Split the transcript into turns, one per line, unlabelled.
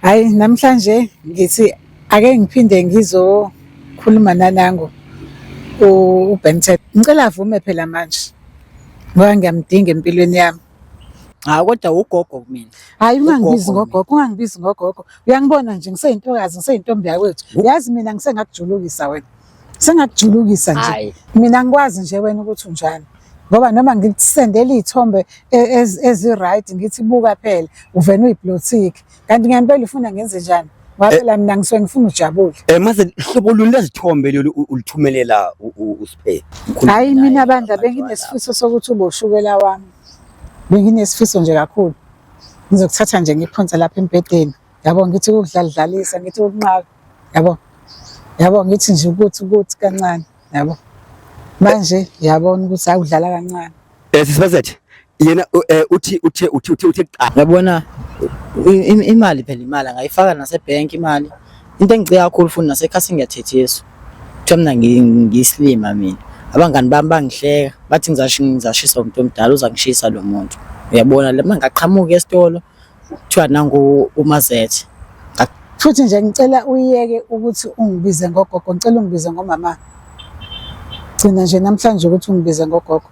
Hayi namhlanje ngithi ake ngiphinde ngizokhuluma nanangu uBented. Ngicela avume phela manje ngoba ngiyamdinga empilweni yami.
Kodwa ugogo kumina.
Hayi ungangibizi ngogogo, ungangibizi ngogogo. Uyangibona nje ngiseyintokazi, ngiseyintombi yakwethu. Yazi mina ngisengakujulukisa wena. Sengakujulukisa nje. Mina ngikwazi nje wena ukuthi unjani. Ngoba noma ngikusendela iy'thombe ezi-right ngithi buka phela uvena uyiblothiki. Kanti ngempela ufuna ngenze njani? Ngoba phela mina ngisuke ngifuna ujabule.
Mase hlobo luni lezithombe lolu ulithumelela uSiphe?
Hayi mina bandla benginesifiso sokuthi ube ushukela wami. Benginesifiso nje kakhulu. Ngizokuthatha nje ngiphonse lapha embedeni. Yabo ngithi ukudlalisa, ngithi ukunqaka. Yabo. Yabo ngithi nje ukuthi kancane. Yabo. Manje yabona ukuthi akudlala kancane.
Sisibazethe yena uthi cha.
Yabona imali phela imali angayifaka nasebhenki imali. Into engicika kakhulu futhi nasekhasini ngiyathethiswa. Kuthiwa mina ngiyislima mina. Abangani bami bangihleka bathi ngizashisa umuntu omdala uzangishisa lo muntu. Uyabona le mangaqhamuka esitolo kuthiwa nangu uMazethe.
Futhi nje ngicela uyeke ukuthi ungibize ngogogo, ngicela ungibize ngomama. Gcina nje namhlanje ukuthi ungibize ngogogo.